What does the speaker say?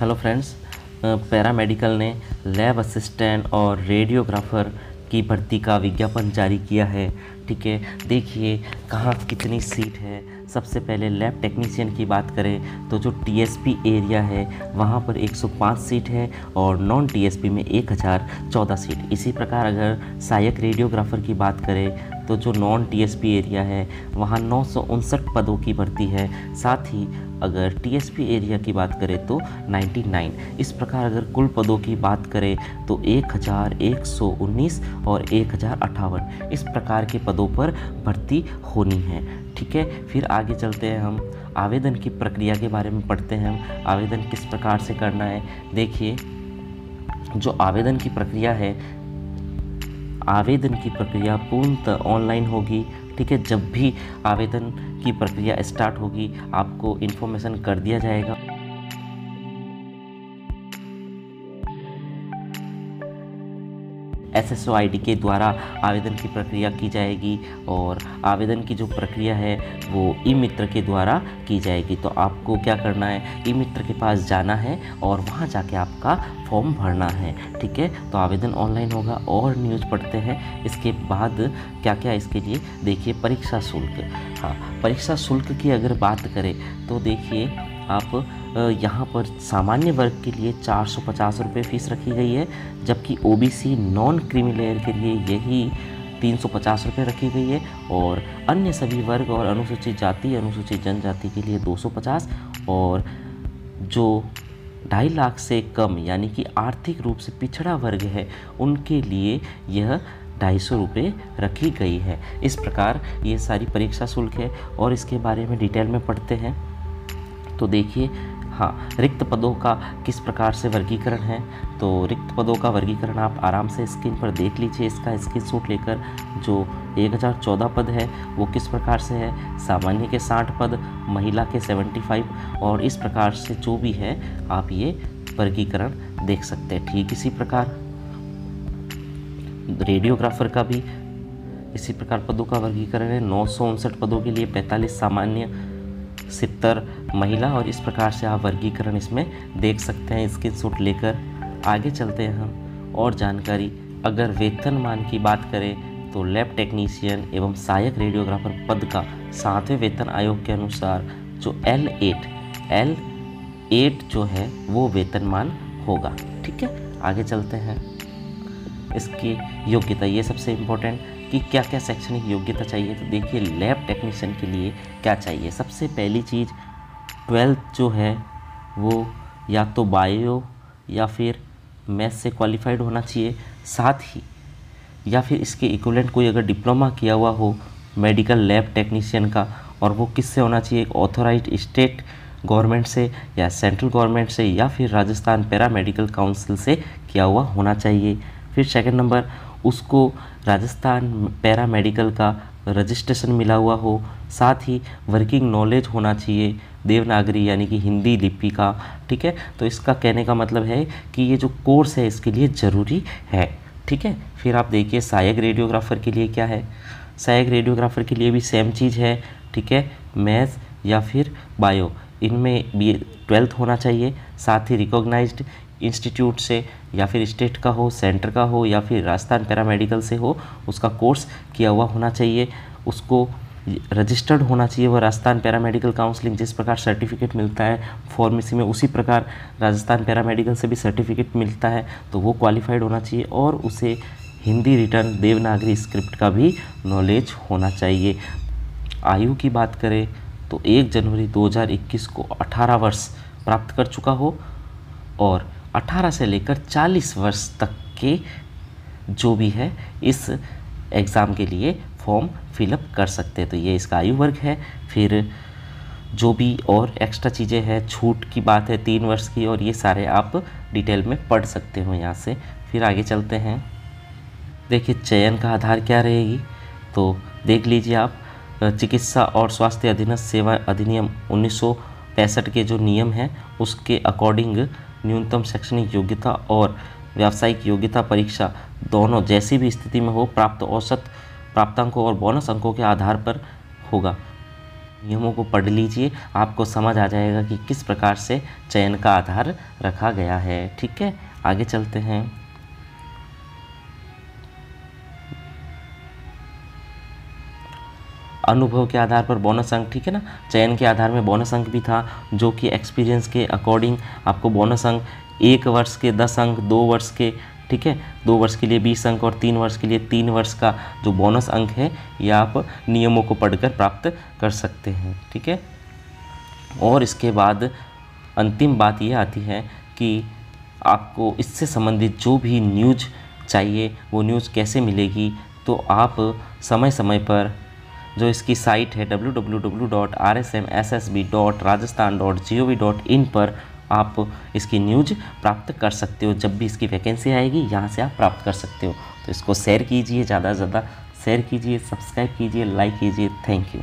Hello friends, paramedical ने lab assistant और radiographer की भर्ती का विज्ञापन जारी किया है। ठीक है, देखिए कहाँ कितनी सीट है। सबसे पहले लैब टेक्नीशियन की बात करें तो जो टीएसपी एरिया है वहाँ पर 105 सीट है और नॉन टीएसपी में 1014 सीट। इसी प्रकार अगर सहायक रेडियोग्राफर की बात करें तो जो नॉन टीएसपी एरिया है वहाँ 959 पदों की भर्ती है। साथ ही अगर टीएसपी एरिया की बात करें तो 99। इस प्रकार अगर कुल पदों की बात करें तो 1119 और 1058 इस प्रकार के पदों पर भर्ती होनी है। ठीक है, फिर आगे चलते हैं, हम आवेदन की प्रक्रिया के बारे में पढ़ते हैं। हम आवेदन किस प्रकार से करना है। देखिए, जो आवेदन की प्रक्रिया है, आवेदन की प्रक्रिया पूर्णतः ऑनलाइन होगी। ठीक है, जब भी आवेदन की प्रक्रिया स्टार्ट होगी आपको इन्फॉर्मेशन कर दिया जाएगा। SSO ID के द्वारा आवेदन की प्रक्रिया की जाएगी और आवेदन की जो प्रक्रिया है वो ई मित्र के द्वारा की जाएगी। तो आपको क्या करना है, ई मित्र के पास जाना है और वहाँ जाके आपका फॉर्म भरना है। ठीक है, तो आवेदन ऑनलाइन होगा। और न्यूज़ पढ़ते हैं इसके बाद क्या क्या इसके लिए। देखिए, परीक्षा शुल्क। हाँ, परीक्षा शुल्क की अगर बात करें तो देखिए आप यहाँ पर सामान्य वर्ग के लिए 450 रुपये फ़ीस रखी गई है, जबकि ओबीसी नॉन क्रीमी लेयर के लिए यही 350 रुपये रखी गई है और अन्य सभी वर्ग और अनुसूचित जाति अनुसूचित जनजाति के लिए 250 और जो 2.5 लाख से कम यानी कि आर्थिक रूप से पिछड़ा वर्ग है उनके लिए यह 250 रुपये रखी गई है। इस प्रकार ये सारी परीक्षा शुल्क है और इसके बारे में डिटेल में पढ़ते हैं। तो देखिए, हाँ, रिक्त पदों का किस प्रकार से वर्गीकरण है। तो रिक्त पदों का वर्गीकरण आप आराम से स्क्रीन पर देख लीजिए, इसका स्क्रीनशॉट लेकर। जो 1014 पद है वो किस प्रकार से है, सामान्य के 60 पद, महिला के 75 और इस प्रकार से जो भी है आप ये वर्गीकरण देख सकते हैं। ठीक इसी प्रकार रेडियोग्राफर का भी इसी प्रकार पदों का वर्गीकरण है। 959 पदों के लिए 45 सामान्य, 70 महिला और इस प्रकार से आप वर्गीकरण इसमें देख सकते हैं स्क्रीनशॉट लेकर। आगे चलते हैं हम और जानकारी। अगर वेतनमान की बात करें तो लैब टेक्नीशियन एवं सहायक रेडियोग्राफर पद का 7वें वेतन आयोग के अनुसार जो L8 जो है वो वेतनमान होगा। ठीक है, आगे चलते हैं। इसकी योग्यता, ये सबसे इम्पोर्टेंट कि क्या क्या शैक्षणिक योग्यता चाहिए। तो देखिए, लैब टेक्नीशियन के लिए क्या चाहिए। सबसे पहली चीज़ 12th जो है वो या तो बायो या फिर मैथ्स से क्वालिफाइड होना चाहिए। साथ ही या फिर इसके इक्विवेलेंट कोई अगर डिप्लोमा किया हुआ हो मेडिकल लैब टेक्नीशियन का, और वो किससे होना चाहिए, एक ऑथोराइज्ड स्टेट गवर्नमेंट से या सेंट्रल गवर्नमेंट से या फिर राजस्थान पैरामेडिकल काउंसिल से किया हुआ होना चाहिए। फिर सेकंड नंबर, उसको राजस्थान पैरामेडिकल का रजिस्ट्रेशन मिला हुआ हो। साथ ही वर्किंग नॉलेज होना चाहिए देवनागरी यानी कि हिंदी लिपि का। ठीक है, तो इसका कहने का मतलब है कि ये जो कोर्स है इसके लिए ज़रूरी है। ठीक है, फिर आप देखिए सहायक रेडियोग्राफर के लिए क्या है। सहायक रेडियोग्राफर के लिए भी सेम चीज़ है। ठीक है, मैथ्स या फिर बायो, इनमें भी 12th होना चाहिए। साथ ही रिकॉग्नाइज्ड इंस्टीट्यूट से या फिर स्टेट का हो, सेंटर का हो या फिर राजस्थान पैरामेडिकल से हो, उसका कोर्स किया हुआ होना चाहिए। उसको रजिस्टर्ड होना चाहिए वो राजस्थान पैरामेडिकल काउंसलिंग। जिस प्रकार सर्टिफिकेट मिलता है फार्मेसी में, उसी प्रकार राजस्थान पैरामेडिकल से भी सर्टिफिकेट मिलता है, तो वो क्वालिफाइड होना चाहिए। और उसे हिंदी रिटर्न देवनागरी स्क्रिप्ट का भी नॉलेज होना चाहिए। आयु की बात करें तो 1 जनवरी 2021 को 18 वर्ष प्राप्त कर चुका हो और 18 से लेकर 40 वर्ष तक के जो भी है इस एग्ज़ाम के लिए फॉर्म फिलअप कर सकते हैं। तो ये इसका आयु वर्ग है। फिर जो भी और एक्स्ट्रा चीज़ें हैं, छूट की बात है 3 वर्ष की, और ये सारे आप डिटेल में पढ़ सकते हो यहाँ से। फिर आगे चलते हैं। देखिए, चयन का आधार क्या रहेगी तो देख लीजिए आप। चिकित्सा और स्वास्थ्य अधीनस्थ सेवा अधिनियम 1965 के जो नियम हैं उसके अकॉर्डिंग न्यूनतम शैक्षणिक योग्यता और व्यावसायिक योग्यता परीक्षा दोनों जैसी भी स्थिति में हो प्राप्त औसत प्राप्तांकों और बोनस अंकों के आधार पर होगा। नियमों को पढ़ लीजिए, आपको समझ आ जाएगा कि किस प्रकार से चयन का आधार रखा गया है। ठीक है, आगे चलते हैं। अनुभव के आधार पर बोनस अंक, ठीक है ना, चयन के आधार में बोनस अंक भी था, जो कि एक्सपीरियंस के अकॉर्डिंग आपको बोनस अंक 1 वर्ष के 10 अंक, 2 वर्ष के, ठीक है, 2 वर्ष के लिए 20 अंक और 3 वर्ष के लिए 3 वर्ष का जो बोनस अंक है ये आप नियमों को पढ़कर प्राप्त कर सकते हैं। ठीक है, और इसके बाद अंतिम बात ये आती है कि आपको इससे संबंधित जो भी न्यूज़ चाहिए वो न्यूज़ कैसे मिलेगी। तो आप समय समय पर जो इसकी साइट है www.rsmssb.rajasthan.gov.in पर आप इसकी न्यूज़ प्राप्त कर सकते हो। जब भी इसकी वैकेंसी आएगी यहाँ से आप प्राप्त कर सकते हो। तो इसको शेयर कीजिए, ज़्यादा से ज़्यादा शेयर कीजिए, सब्सक्राइब कीजिए, लाइक कीजिए। Thank you.